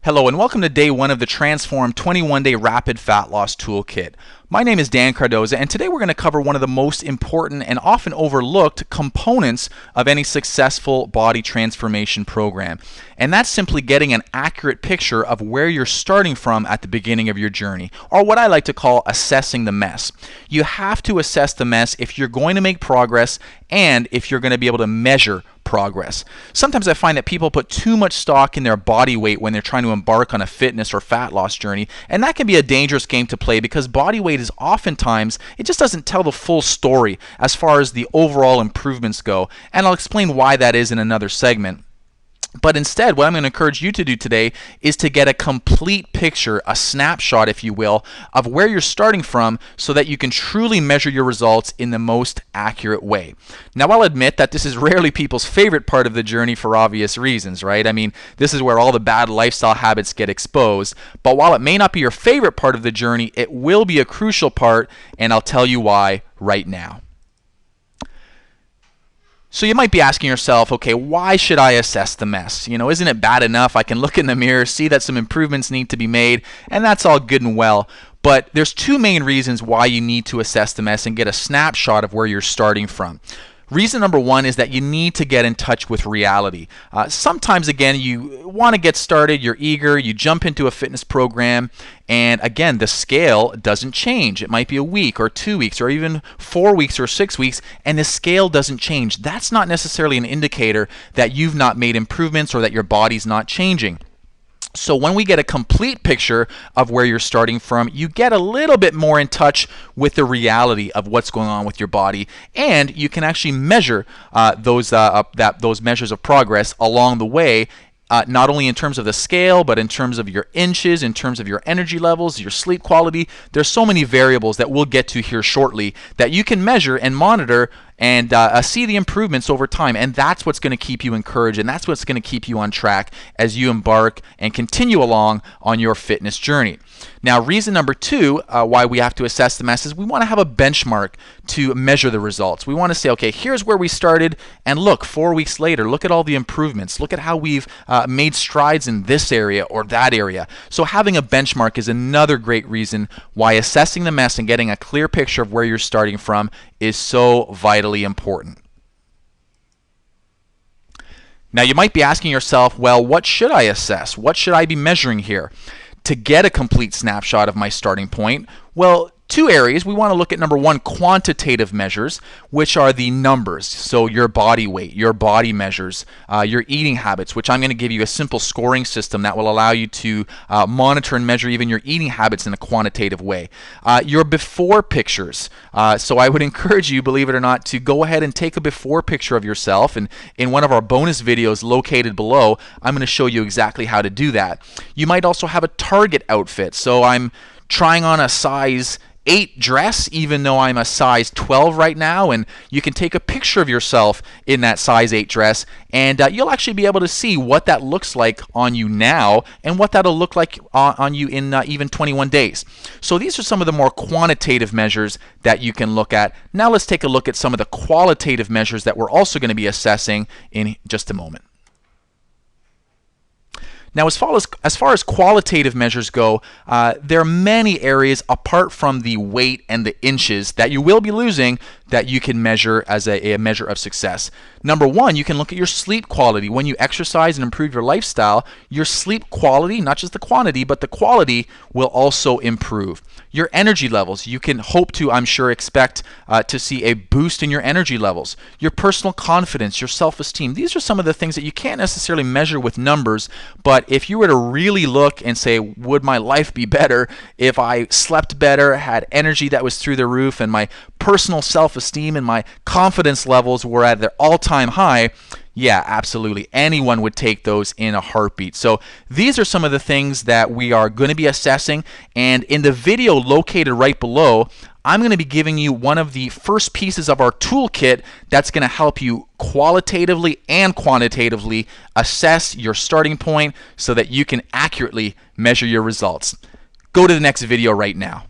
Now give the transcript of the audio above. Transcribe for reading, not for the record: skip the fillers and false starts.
Hello and welcome to day one of the Transform 21-Day Rapid Fat Loss Toolkit. My name is Dan Cardoza, and today we're going to cover one of the most important and often overlooked components of any successful body transformation program. And that's simply getting an accurate picture of where you're starting from at the beginning of your journey, or what I like to call assessing the mess. You have to assess the mess if you're going to make progress and if you're going to be able to measure progress. Sometimes I find that people put too much stock in their body weight when they're trying to embark on a fitness or fat loss journey, and that can be a dangerous game to play because body weight is oftentimes, it just doesn't tell the full story as far as the overall improvements go, and I'll explain why that is in another segment. But instead, what I'm going to encourage you to do today is to get a complete picture, a snapshot, if you will, of where you're starting from so that you can truly measure your results in the most accurate way. Now, I'll admit that this is rarely people's favorite part of the journey for obvious reasons, right? I mean, this is where all the bad lifestyle habits get exposed. But while it may not be your favorite part of the journey, it will be a crucial part, and I'll tell you why right now. So you might be asking yourself, okay, why should I assess the mess? You know, isn't it bad enough I can look in the mirror, see that some improvements need to be made, and that's all good and well. But there's two main reasons why you need to assess the mess and get a snapshot of where you're starting from. Reason number one is that you need to get in touch with reality. Sometimes, again, you want to get started, you're eager, you jump into a fitness program, and again, the scale doesn't change. It might be a week or 2 weeks or even 4 weeks or 6 weeks, and the scale doesn't change. That's not necessarily an indicator that you've not made improvements or that your body's not changing. So when we get a complete picture of where you're starting from, you get a little bit more in touch with the reality of what's going on with your body, and you can actually measure those measures of progress along the way. Not only in terms of the scale, but in terms of your inches, in terms of your energy levels, your sleep quality. There's so many variables that we'll get to here shortly that you can measure and monitor and see the improvements over time. And that's what's going to keep you encouraged, and that's what's going to keep you on track as you embark and continue along on your fitness journey. Now, reason number two why we have to assess the mess is we want to have a benchmark to measure the results. We want to say, okay, here's where we started, and look, 4 weeks later, look at all the improvements. Look at how we've made strides in this area or that area. So having a benchmark is another great reason why assessing the mess and getting a clear picture of where you're starting from is so vitally important. Now, you might be asking yourself, well, what should I assess? What should I be measuring here? To get a complete snapshot of my starting point, well, two areas. We want to look at, number one, quantitative measures, which are the numbers. So your body weight, your body measures, your eating habits, which I'm going to give you a simple scoring system that will allow you to monitor and measure even your eating habits in a quantitative way. Your before pictures. So I would encourage you, believe it or not, to go ahead and take a before picture of yourself. And in one of our bonus videos located below, I'm going to show you exactly how to do that. You might also have a target outfit. So I'm trying on a size 8 dress, even though I'm a size 12 right now, and you can take a picture of yourself in that size 8 dress, and you'll actually be able to see what that looks like on you now and what that'll look like on you in even 21 days. So these are some of the more quantitative measures that you can look at. Now let's take a look at some of the qualitative measures that we're also going to be assessing in just a moment. Now, as far as qualitative measures go, there are many areas apart from the weight and the inches that you will be losing that you can measure as a measure of success. Number one, you can look at your sleep quality. When you exercise and improve your lifestyle, your sleep quality, not just the quantity, but the quality, will also improve. Your energy levels, you can hope to, I'm sure, expect to see a boost in your energy levels. Your personal confidence, your self-esteem, these are some of the things that you can't necessarily measure with numbers, but if you were to really look and say, would my life be better if I slept better, had energy that was through the roof, and my personal self-esteem and my confidence levels were at their all-time high, yeah, absolutely. Anyone would take those in a heartbeat. So these are some of the things that we are going to be assessing, and in the video located right below, I'm going to be giving you one of the first pieces of our toolkit that's going to help you qualitatively and quantitatively assess your starting point so that you can accurately measure your results. Go to the next video right now.